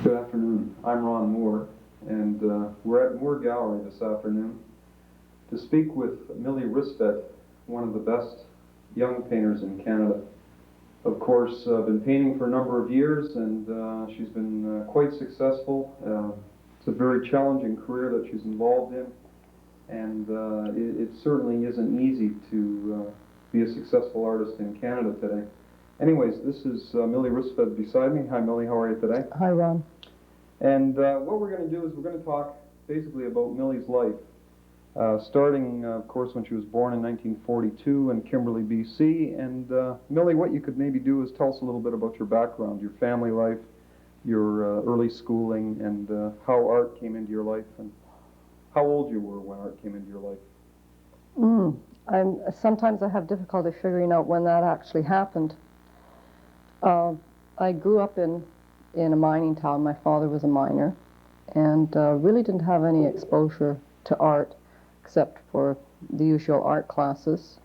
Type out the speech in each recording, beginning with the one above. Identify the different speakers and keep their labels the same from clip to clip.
Speaker 1: Good afternoon. I'm Ron Moore, and we're at Moore Gallery this afternoon to speak with Milly Ristvedt, one of the best young painters in Canada. Of course, been painting for a number of years, and she's been quite successful. It's a very challenging career that she's involved in, and it certainly isn't easy to be a successful artist in Canada today. Anyways, this is Milly Ristvedt beside me. Hi, Milly. How are you today?
Speaker 2: Hi, Ron.
Speaker 1: And what we're going to do is we're going to talk basically about Milly's life, starting, of course, when she was born in 1942 in Kimberley, BC. And Milly, what you could maybe do is tell us a little bit about your background, your family life, your early schooling, and how art came into your life, and how old you were when art came into your life.
Speaker 2: Sometimes I have difficulty figuring out when that actually happened. I grew up in a mining town. My father was a miner, and really didn't have any exposure to art except for the usual art classes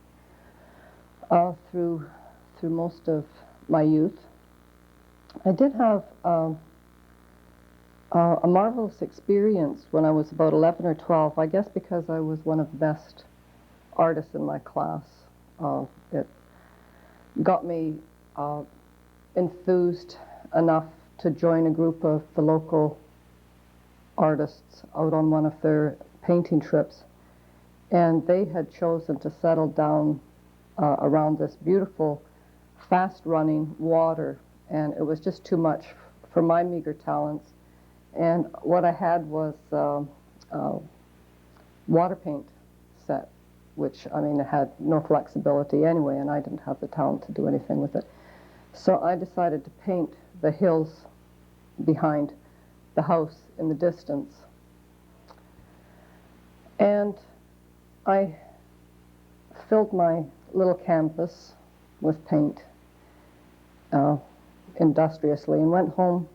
Speaker 2: through most of my youth. I did have a marvelous experience when I was about 11 or 12, I guess because I was one of the best artists in my class. It got me enthused enough to join a group of the local artists out on one of their painting trips, and they had chosen to settle down around this beautiful fast-running water, and it was just too much for my meager talents. And what I had was water paint set, which, I mean, it had no flexibility anyway, and I didn't have the talent to do anything with it. So I decided to paint the hills behind the house in the distance. And I filled my little canvas with paint industriously and went home,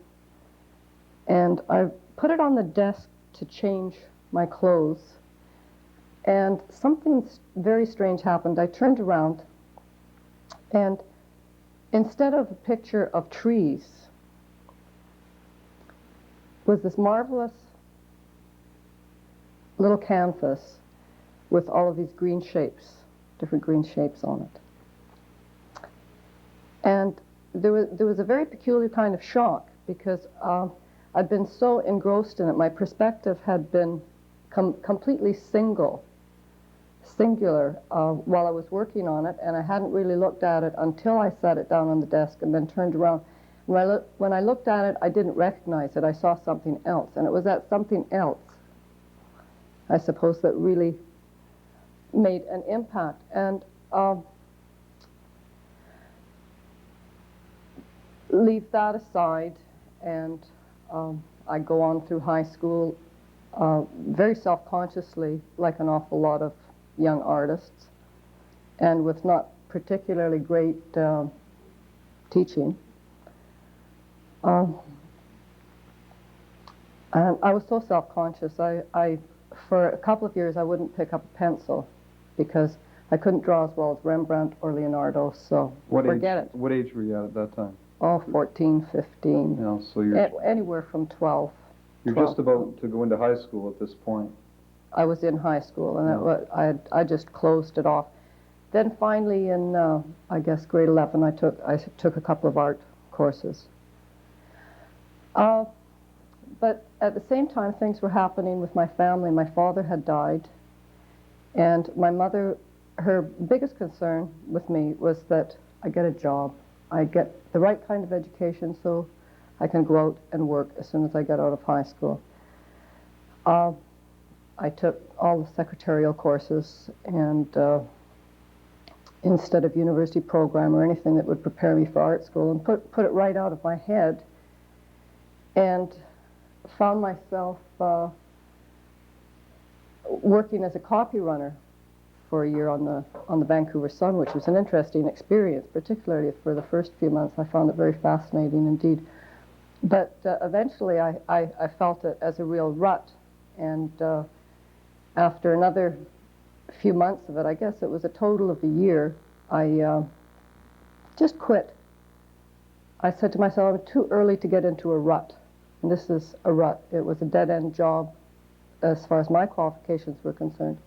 Speaker 2: and I put it on the desk to change my clothes, and something very strange happened. I turned around, and instead of a picture of trees was this marvelous little canvas with all of these green shapes, different green shapes on it. And there was a very peculiar kind of shock, because I'd been so engrossed in it. My perspective had been completely singular while I was working on it, and I hadn't really looked at it until I set it down on the desk and then turned around. When I looked at it, I didn't recognize it. I saw something else, and it was that something else, I suppose, that really made an impact. And leave that aside, and I go on through high school very self-consciously, like an awful lot of young artists, and with not particularly great teaching. And I was so self-conscious. I for a couple of years, I wouldn't pick up a pencil because I couldn't draw as well as Rembrandt or Leonardo, so forget it.
Speaker 1: What age were you at that time?
Speaker 2: Oh, 14, 15.
Speaker 1: Yeah, so you're
Speaker 2: anywhere from 12.
Speaker 1: You're
Speaker 2: 12.
Speaker 1: just about to go into high school at this point.
Speaker 2: I was in high school, and I just closed it off. Then finally, in I guess grade 11, I took a couple of art courses. But at the same time, things were happening with my family. My father had died, and my mother, her biggest concern with me was that I get a job. I get the right kind of education so I can go out and work as soon as I get out of high school. I took all the secretarial courses, and instead of university program or anything that would prepare me for art school, and put it right out of my head, and found myself working as a copy runner for a year on the Vancouver Sun, which was an interesting experience, particularly for the first few months. I found it very fascinating indeed. But eventually I felt it as a real rut, and after another few months of it, I guess it was a total of a year, I just quit. I said to myself, I'm too early to get into a rut. And this is a rut. It was a dead-end job as far as my qualifications were concerned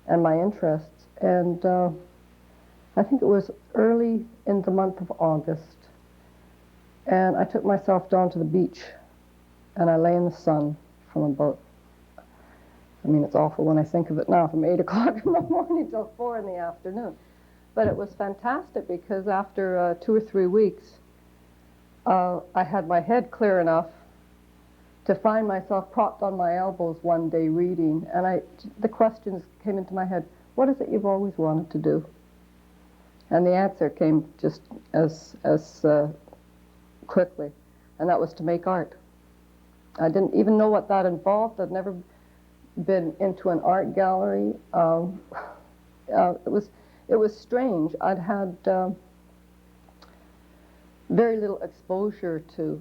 Speaker 2: and my interests. And I think it was early in the month of August, and I took myself down to the beach, and I lay in the sun from about, I mean, it's awful when I think of it now, from 8 o'clock in the morning till 4 in the afternoon. But it was fantastic because after 2 or 3 weeks, I had my head clear enough to find myself propped on my elbows one day reading, and the questions came into my head: what is it you've always wanted to do? And the answer came just as quickly, and that was to make art. I didn't even know what that involved. I'd never been into an art gallery. It was strange. I'd had very little exposure to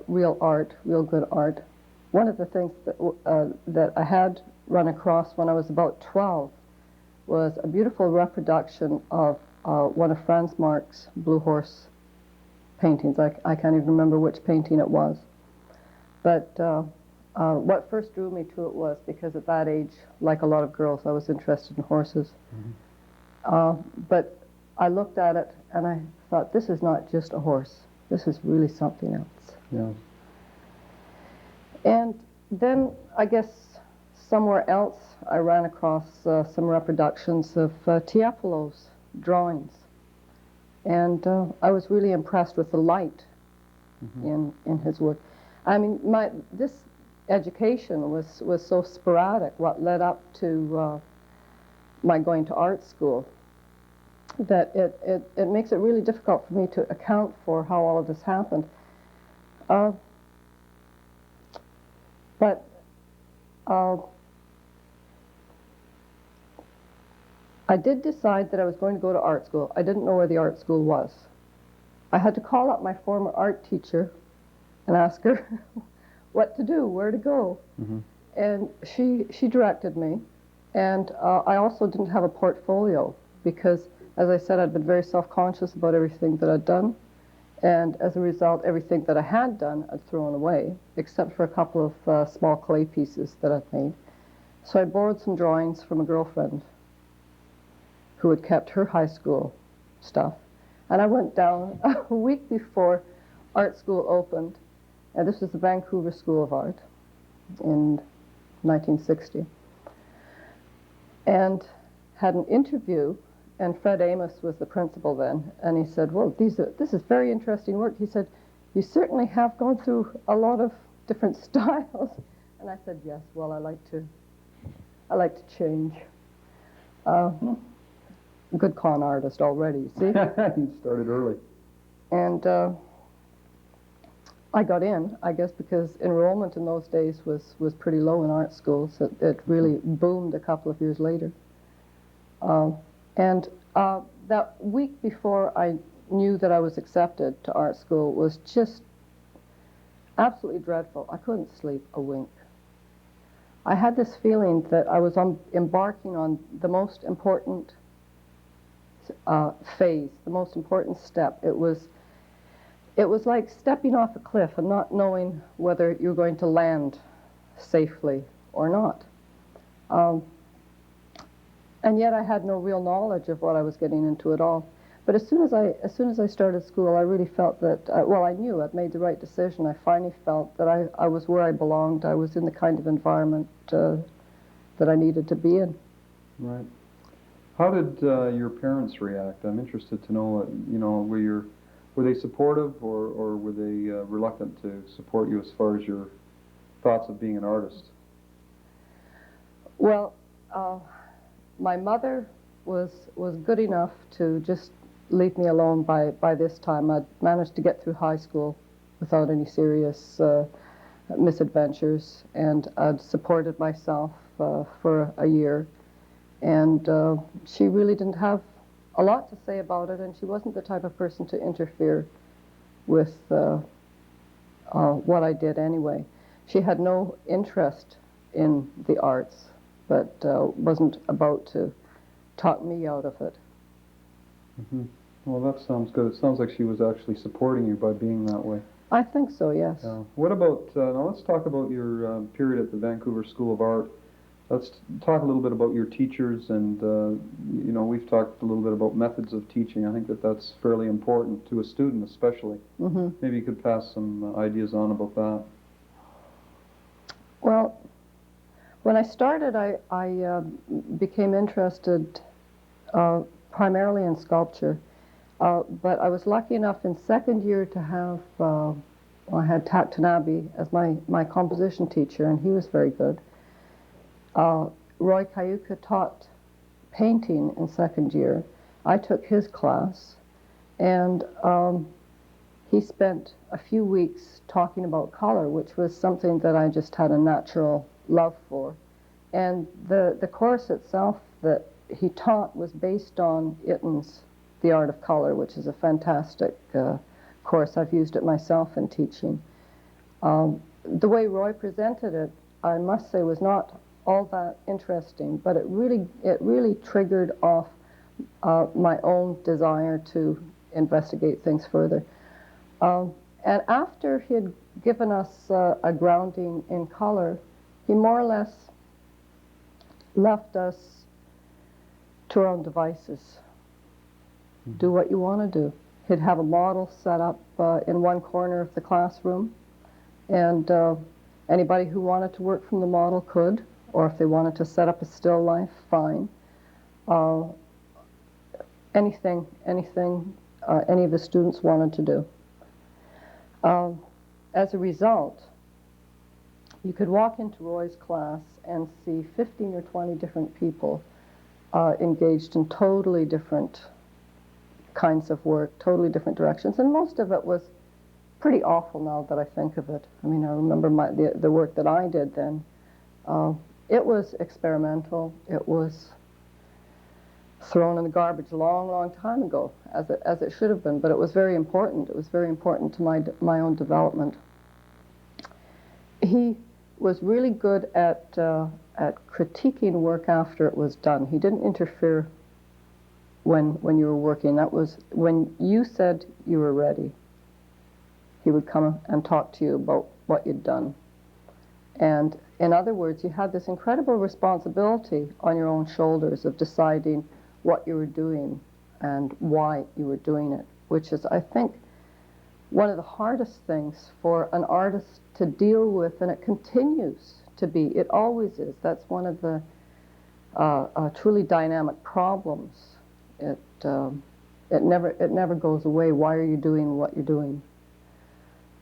Speaker 2: real art, real good art. One of the things that I had run across when I was about 12 was a beautiful reproduction of one of Franz Marc's Blue Horse paintings. I can't even remember which painting it was. But what first drew me to it was because at that age, like a lot of girls, I was interested in horses. Mm-hmm. But I looked at it and I thought, this is not just a horse. This is really something else.
Speaker 1: Yeah.
Speaker 2: And then, I guess, somewhere else, I ran across some reproductions of Tiepolo's drawings. And I was really impressed with the light in his work. I mean, this education was so sporadic, what led up to my going to art school, that it makes it really difficult for me to account for how all of this happened. But I did decide that I was going to go to art school. I didn't know where the art school was. I had to call up my former art teacher and ask her what to do, where to go. Mm-hmm. And she directed me. And I also didn't have a portfolio because, as I said, I'd been very self-conscious about everything that I'd done. And as a result, everything that I had done, I'd thrown away, except for a couple of small clay pieces that I'd made. So I borrowed some drawings from a girlfriend who had kept her high school stuff. And I went down a week before art school opened, and this was the Vancouver School of Art in 1960, and had an interview. And Fred Amos was the principal then, and he said, well, this is very interesting work. He said, you certainly have gone through a lot of different styles. And I said, yes, well, I like to change. Good con artist already, you see?
Speaker 1: You started early.
Speaker 2: And I got in, I guess, because enrollment in those days was pretty low in art schools. It really boomed a couple of years later. And that week before I knew that I was accepted to art school was just absolutely dreadful. I couldn't sleep a wink. I had this feeling that I was embarking on the most important phase, the most important step. It was like stepping off a cliff and not knowing whether you're going to land safely or not. And yet I had no real knowledge of what I was getting into at all. But as soon as I started school, I really felt that, I knew I'd made the right decision. I finally felt that I was where I belonged. I was in the kind of environment that I needed to be in.
Speaker 1: Right. How did your parents react? I'm interested to know, were they supportive or were they reluctant to support you as far as your thoughts of being an artist?
Speaker 2: Well, my mother was good enough to just leave me alone by this time. I'd managed to get through high school without any serious misadventures, and I'd supported myself for a year. And she really didn't have a lot to say about it, and she wasn't the type of person to interfere with what I did anyway. She had no interest in the arts, but wasn't about to talk me out of it.
Speaker 1: Mm-hmm. Well, that sounds good. It sounds like she was actually supporting you by being that way.
Speaker 2: I think so, yes.
Speaker 1: What about, now let's talk about your period at the Vancouver School of Art. Let's talk a little bit about your teachers, and we've talked a little bit about methods of teaching. I think that that's fairly important to a student, especially.
Speaker 2: Mm-hmm.
Speaker 1: Maybe you could pass some ideas on about that.
Speaker 2: Well, when I started, I became interested primarily in sculpture, but I was lucky enough in second year to have, I had Tak Tanabe as my composition teacher, and he was very good. Roy Kayuka taught painting in second year. I took his class, and he spent a few weeks talking about color, which was something that I just had a natural love for. And the course itself that he taught was based on Itten's The Art of Color, which is a fantastic course. I've used it myself in teaching. The way Roy presented it, I must say, was not all that interesting, but it really triggered off my own desire to investigate things further. And after he had given us a grounding in color, he more or less left us to our own devices. Do what you want to do. He'd have a model set up in one corner of the classroom, and anybody who wanted to work from the model could, or if they wanted to set up a still life, fine. Anything any of the students wanted to do. As a result, you could walk into Roy's class and see 15 or 20 different people engaged in totally different kinds of work, totally different directions, and most of it was pretty awful now that I think of it. I mean, I remember the work that I did then. It was experimental. It was thrown in the garbage a long, long time ago, as it should have been, but it was very important. It was very important to my own development. He was really good at critiquing work after it was done. He didn't interfere when you were working. That was when you said you were ready. He would come and talk to you about what you'd done. And in other words, you had this incredible responsibility on your own shoulders of deciding what you were doing and why you were doing it, which is, I think, one of the hardest things for an artist to deal with, and it continues to be. It always is. That's one of the truly dynamic problems. It never goes away. Why are you doing what you're doing?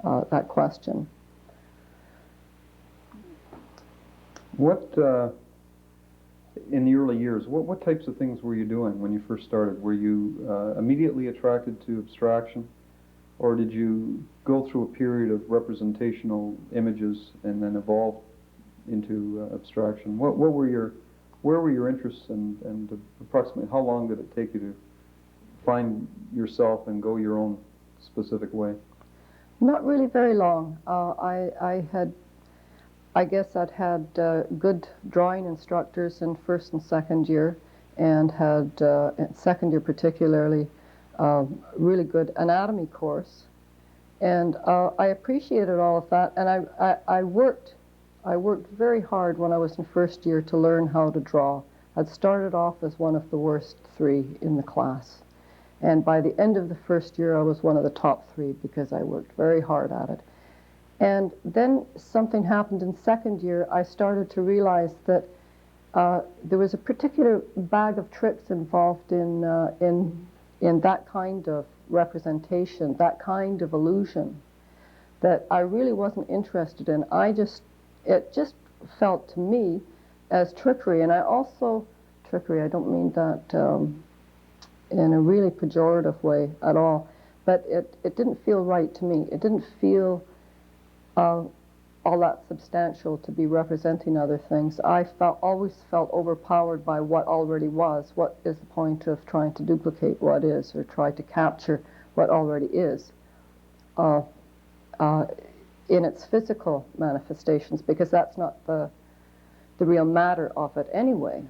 Speaker 2: That question.
Speaker 1: What, in the early years, what types of things were you doing when you first started? Were you immediately attracted to abstraction, or did you go through a period of representational images and then evolve into abstraction? Where were your interests, and approximately how long did it take you to find yourself and go your own specific way?
Speaker 2: Not really very long. I guess I'd had good drawing instructors in first and second year, and had, in second year particularly, really good anatomy course. And I appreciated all of that, and I worked very hard when I was in first year to learn how to draw. I'd started off as one of the worst 3 in the class. And by the end of the first year, I was one of the top 3 because I worked very hard at it. And then something happened in second year. I started to realize that there was a particular bag of tricks involved in that kind of representation, that kind of illusion, that I really wasn't interested in. It just felt to me as trickery. And I also, trickery, I don't mean that in a really pejorative way at all, but it didn't feel right to me. It didn't feel all that substantial to be representing other things. I always felt overpowered by what already was. What is the point of trying to duplicate what is, or try to capture what already is in its physical manifestations, because that's not the real matter of it anyway.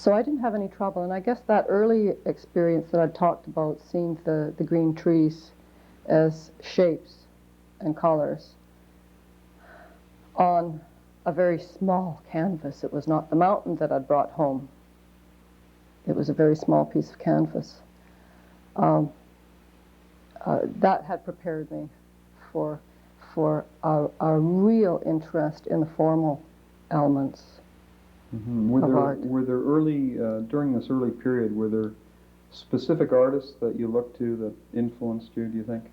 Speaker 2: So I didn't have any trouble, and I guess that early experience that I talked about, seeing the green trees as shapes and colors on a very small canvas. It was not the mountain that I'd brought home. It was a very small piece of canvas. That had prepared me for a real interest in the formal elements of art.
Speaker 1: Were there early, during this early period, were there specific artists that you looked to that influenced you, do you think?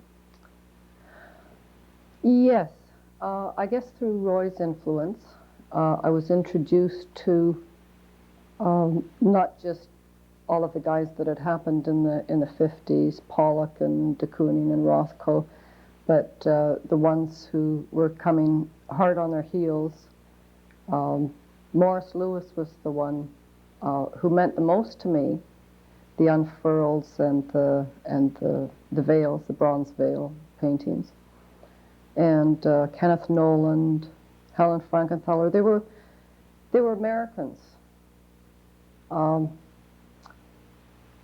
Speaker 2: Yes, I guess through Roy's influence, I was introduced to not just all of the guys that had happened in the 50s, Pollock and de Kooning and Rothko, but the ones who were coming hard on their heels. Morris Lewis was the one who meant the most to me. The unfurls and the veils, the bronze veil paintings, and Kenneth Noland, Helen Frankenthaler. They were Americans.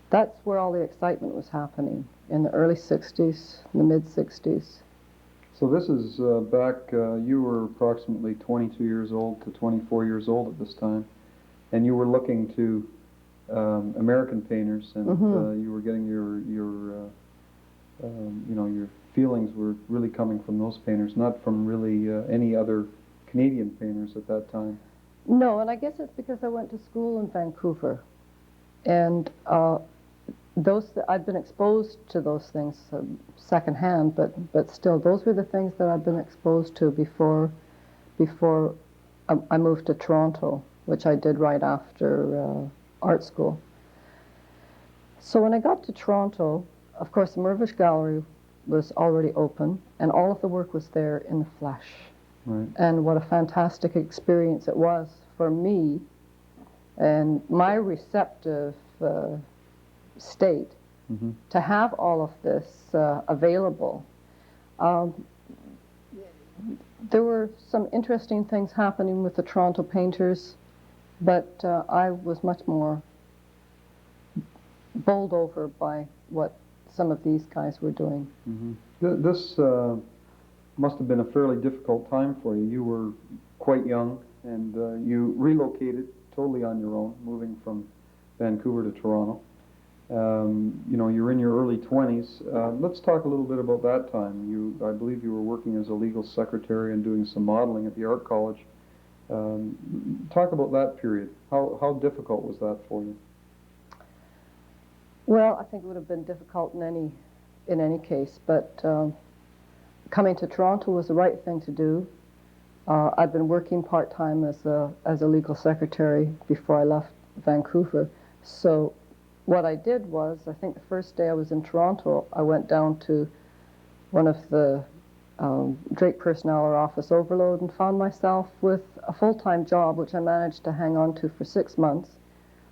Speaker 2: That's where all the excitement was happening in the early 60s, the mid 60s.
Speaker 1: So this is back, you were approximately 22 years old to 24 years old at this time, and you were looking to American painters, and you were getting your feelings were really coming from those painters, not from really any other Canadian painters at that time.
Speaker 2: No, and I guess it's because I went to school in Vancouver, and I'd been exposed to those things secondhand, but still, those were the things that I'd been exposed to before I moved to Toronto, which I did right after art school. So when I got to Toronto, of course, the Mirvish Gallery was already open, and all of the work was there in the flesh.
Speaker 1: Right.
Speaker 2: And what a fantastic experience it was for me and my receptive state to have all of this available. There were some interesting things happening with the Toronto painters, but I was much more bowled over by what some of these guys were doing.
Speaker 1: This must have been a fairly difficult time for you. You were quite young, and you relocated totally on your own, moving from Vancouver to Toronto. You're in your early 20s. Let's talk a little bit about that time. I believe you were working as a legal secretary and doing some modeling at the art college. Talk about that period. How difficult was that for you?
Speaker 2: Well, I think it would have been difficult in any case, but coming to Toronto was the right thing to do. I'd been working part-time as a legal secretary before I left Vancouver. So what I did was, I think the first day I was in Toronto, I went down to one of the Drake Personnel or Office Overload and found myself with a full-time job, which I managed to hang on to for 6 months,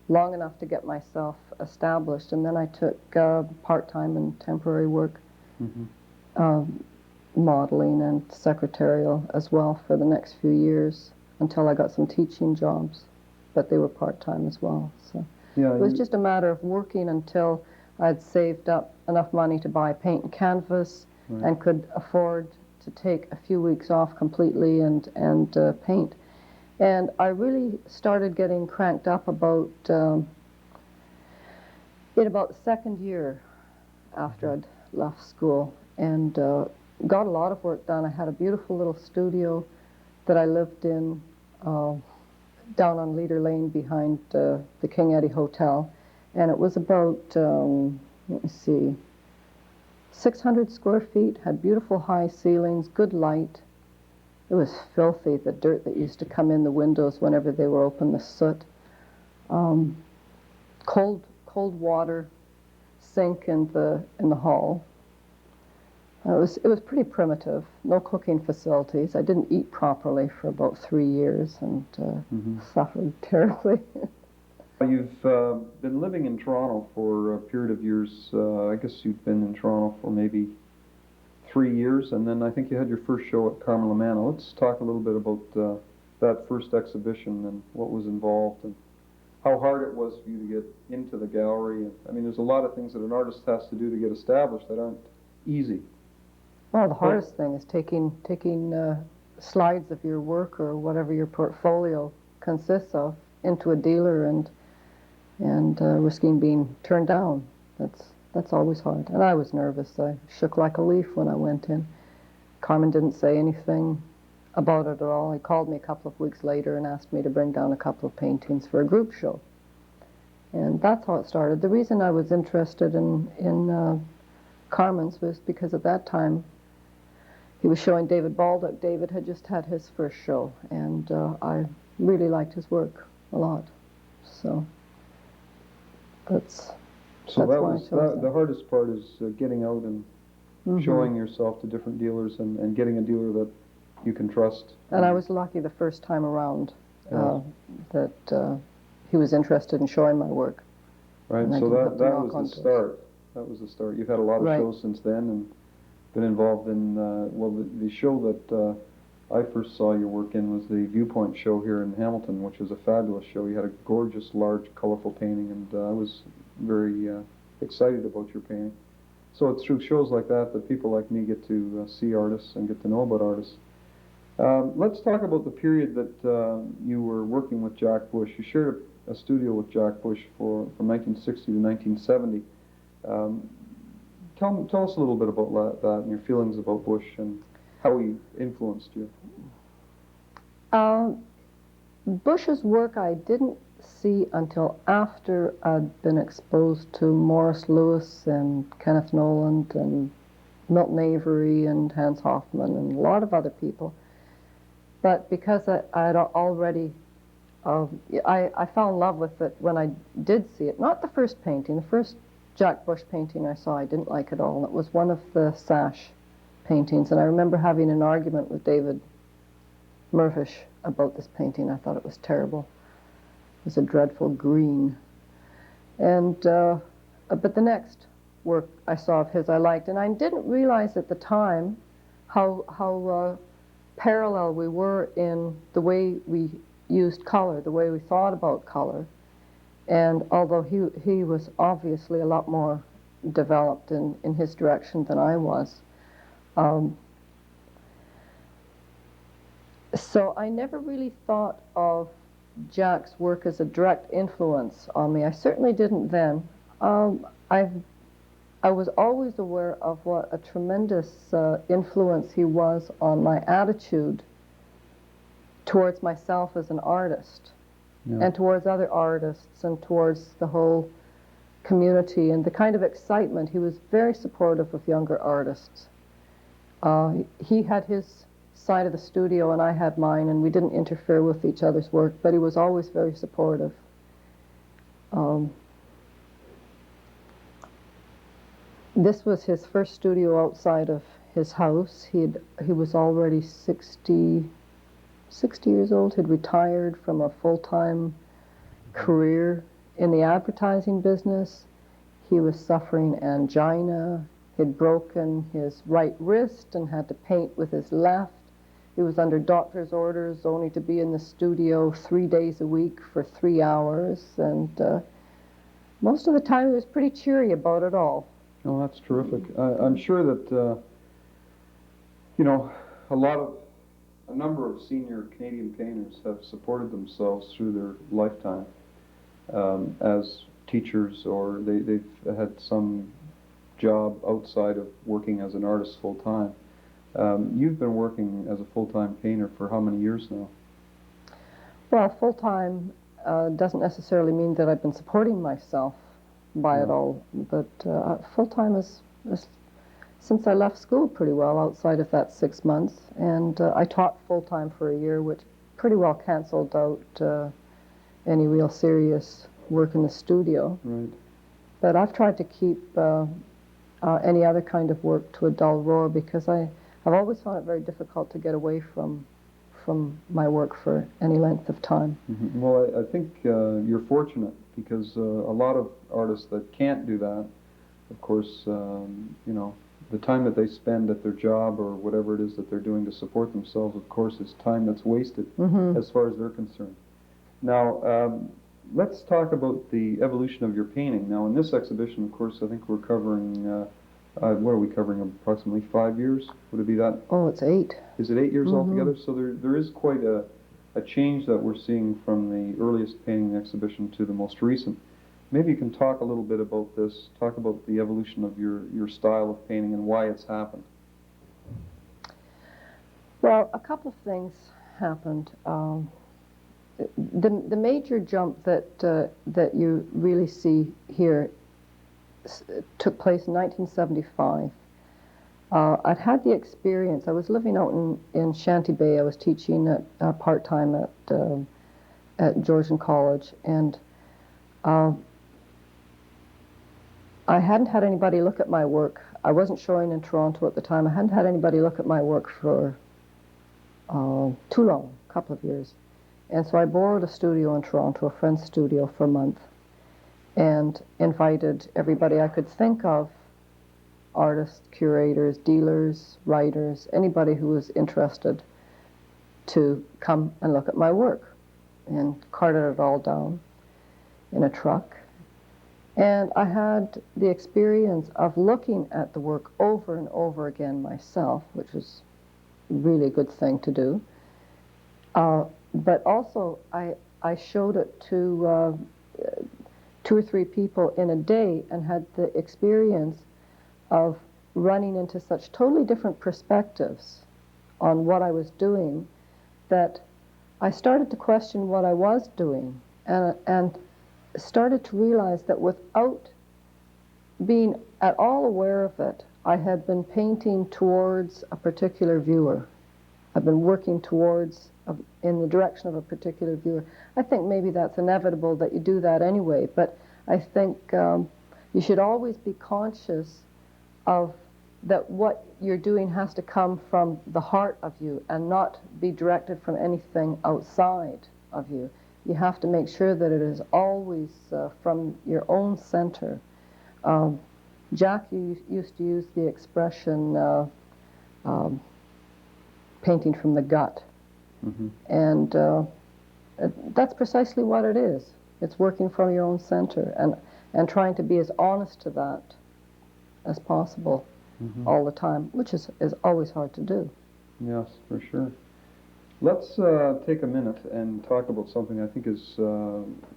Speaker 2: long enough to get myself established. And then I took part-time and temporary work, modeling and secretarial as well for the next few years until I got some teaching jobs, but they were part-time as well. So
Speaker 1: yeah,
Speaker 2: it was just a matter of working until I'd saved up enough money to buy paint and canvas, and could afford to take a few weeks off completely and paint. And I really started getting cranked up about in about the second year after I'd left school, and got a lot of work done. I had a beautiful little studio that I lived in down on Leader Lane behind the King Eddie Hotel, and it was about, let me see, 600 square feet, had beautiful high ceilings, good light. It was filthy, the dirt that used to come in the windows whenever they were open, the soot. Cold water sink in the hall. It was pretty primitive, no cooking facilities. I didn't eat properly for about 3 years and suffered terribly.
Speaker 1: You've been living in Toronto for a period of years. I guess you've been in Toronto for maybe 3 years, and then I think you had your first show at Carmela Manor. Let's talk a little bit about that first exhibition and what was involved. And how hard it was for you to get into the gallery. I mean, there's a lot of things that an artist has to do to get established that aren't easy.
Speaker 2: Well, the hardest thing is taking slides of your work or whatever your portfolio consists of into a dealer and risking being turned down. That's always hard. And I was nervous. I shook like a leaf when I went in. Carmen didn't say anything about it at all. He called me a couple of weeks later and asked me to bring down a couple of paintings for a group show. And that's how it started. The reason I was interested in Carmen's was because at that time he was showing David Baldock. David had just had his first show, and I really liked his work a lot. So that's
Speaker 1: So
Speaker 2: that's
Speaker 1: that
Speaker 2: why I
Speaker 1: was
Speaker 2: chose
Speaker 1: the hardest part is getting out and showing yourself to different dealers and getting a dealer that you can trust.
Speaker 2: And I was lucky the first time around
Speaker 1: Yeah.
Speaker 2: that he was interested in showing my work.
Speaker 1: Right,
Speaker 2: And I
Speaker 1: so
Speaker 2: didn't have to
Speaker 1: that
Speaker 2: knock
Speaker 1: was
Speaker 2: on
Speaker 1: the
Speaker 2: doors.
Speaker 1: start. That was the start. You've had a lot of
Speaker 2: Right.
Speaker 1: shows since then and been involved in, well, the show that I first saw your work in was the Viewpoint Show here in Hamilton, which was a fabulous show. You had a gorgeous, large, colorful painting, and I was very excited about your painting. So it's through shows like that that people like me get to see artists and get to know about artists. Let's talk about the period that you were working with Jack Bush. You shared a studio with Jack Bush from 1960 to 1970. Tell us a little bit about that and your feelings about Bush and how he influenced you.
Speaker 2: Bush's work I didn't see until after I'd been exposed to Morris Louis and Kenneth Noland and Milton Avery and Hans Hofmann and a lot of other people. But because I'd already, I fell in love with it when I did see it. Not the first painting. The first Jack Bush painting I saw, I didn't like at all. It was one of the sash paintings, and I remember having an argument with David Murfish about this painting. I thought it was terrible. It was a dreadful green. And but the next work I saw of his I liked, and I didn't realize at the time how parallel we were in the way we used color, the way we thought about color. And although he was obviously a lot more developed in his direction than I was, so I never really thought of Jack's work as a direct influence on me. I certainly didn't then. I was always aware of what a tremendous influence he was on my attitude towards myself as an artist. Yeah. And towards other artists and towards the whole community and the kind of excitement. He was very supportive of younger artists. He had his side of the studio and I had mine, and we didn't interfere with each other's work, but he was always very supportive. This was his first studio outside of his house. He was already 60 years old. He'd retired from a full-time career in the advertising business. He was suffering angina. He'd broken his right wrist and had to paint with his left. He was under doctor's orders only to be in the studio 3 days a week for 3 hours, and most of the time he was pretty cheery about it all.
Speaker 1: Oh, that's terrific. I'm sure that, you know, a number of senior Canadian painters have supported themselves through their lifetime as teachers, or they've had some job outside of working as an artist full-time. You've been working as a full-time painter for how many years now?
Speaker 2: Well, full-time doesn't necessarily mean that I've been supporting myself by it all, but full-time is since I left school pretty well outside of that 6 months, and I taught full-time for a year, which pretty well canceled out any real serious work in the studio. Right. But I've tried to keep any other kind of work to a dull roar, because I've always found it very difficult to get away from my work for any length of time.
Speaker 1: Mm-hmm. Well, I think you're fortunate, because a lot of artists that can't do that, of course, you know, the time that they spend at their job or whatever it is that they're doing to support themselves, of course, is time that's wasted as far as they're concerned. Now, let's talk about the evolution of your painting. Now, in this exhibition, of course, I think we're covering, what are we covering, approximately 5 years? Would it be that?
Speaker 2: Oh, it's 8.
Speaker 1: Is it 8 years
Speaker 2: Mm-hmm.
Speaker 1: altogether? So there is quite a change that we're seeing from the earliest painting exhibition to the most recent. Maybe you can talk a little bit about this, talk about the evolution of your style of painting and why it's happened.
Speaker 2: Well, a couple of things happened. The major jump that you really see here took place in 1975. I'd had the experience. I was living out in Shanty Bay. I was teaching at part-time at Georgian College, and I hadn't had anybody look at my work. I wasn't showing in Toronto at the time. I hadn't had anybody look at my work for too long, a couple of years. And so I borrowed a studio in Toronto, a friend's studio, for a month, and invited everybody I could think of, artists, curators, dealers, writers, anybody who was interested, to come and look at my work, and carted it all down in a truck. And I had the experience of looking at the work over and over again myself, which was really a good thing to do. But also, I showed it to 2 or 3 people in a day, and had the experience of running into such totally different perspectives on what I was doing that I started to question what I was doing, and started to realize that without being at all aware of it, I had been painting towards a particular viewer. I've been working towards, in the direction of a particular viewer. I think maybe that's inevitable that you do that anyway, but I think you should always be conscious of that what you're doing has to come from the heart of you and not be directed from anything outside of you. You have to make sure that it is always from your own center. Jack used to use the expression painting from the gut. Mm-hmm. And that's precisely what it is. It's working from your own center and trying to be as honest to that as possible. Mm-hmm. All the time, which is always hard to do.
Speaker 1: Yes, for sure. Let's take a minute and talk about something I think is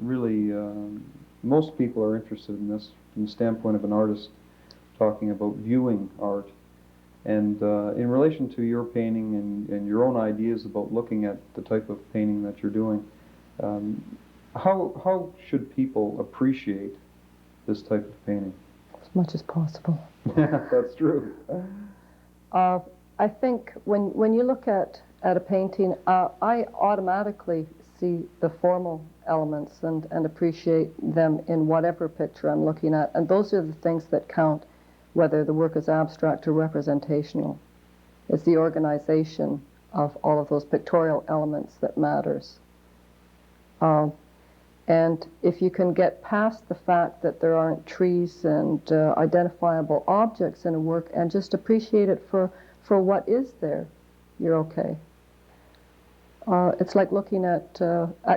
Speaker 1: really, most people are interested in this from the standpoint of an artist, talking about viewing art. And in relation to your painting and your own ideas about looking at the type of painting that you're doing, how should people appreciate this type of painting?
Speaker 2: As much as possible.
Speaker 1: Yeah, that's true.
Speaker 2: I think when you look at a painting, I automatically see the formal elements and appreciate them in whatever picture I'm looking at. And those are the things that count, whether the work is abstract or representational. It's the organization of all of those pictorial elements that matters. And if you can get past the fact that there aren't trees and identifiable objects in a work and just appreciate it for what is there, you're okay. It's like looking at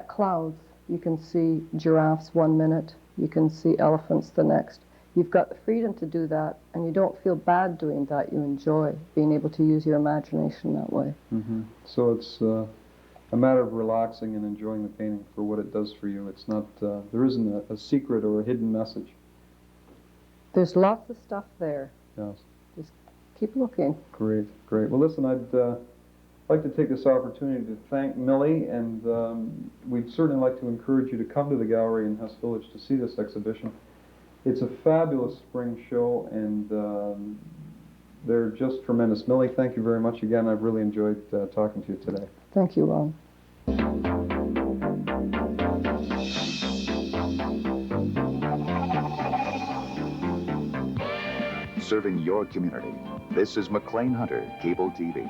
Speaker 2: clouds. You can see giraffes 1 minute, you can see elephants the next. You've got the freedom to do that, and you don't feel bad doing that. You enjoy being able to use your imagination that way.
Speaker 1: Mm-hmm. So it's a matter of relaxing and enjoying the painting for what it does for you. It's not, there isn't a secret or a hidden message.
Speaker 2: There's lots of stuff there.
Speaker 1: Yes.
Speaker 2: Just keep looking.
Speaker 1: Great, great. Well, listen, I'd like to take this opportunity to thank Milly, and we'd certainly like to encourage you to come to the gallery in Hess Village to see this exhibition. It's a fabulous spring show, and they're just tremendous. Milly, thank you very much again. I've really enjoyed talking to you today.
Speaker 2: Thank you, Ron.
Speaker 3: Serving your community. This is McLean Hunter, Cable TV.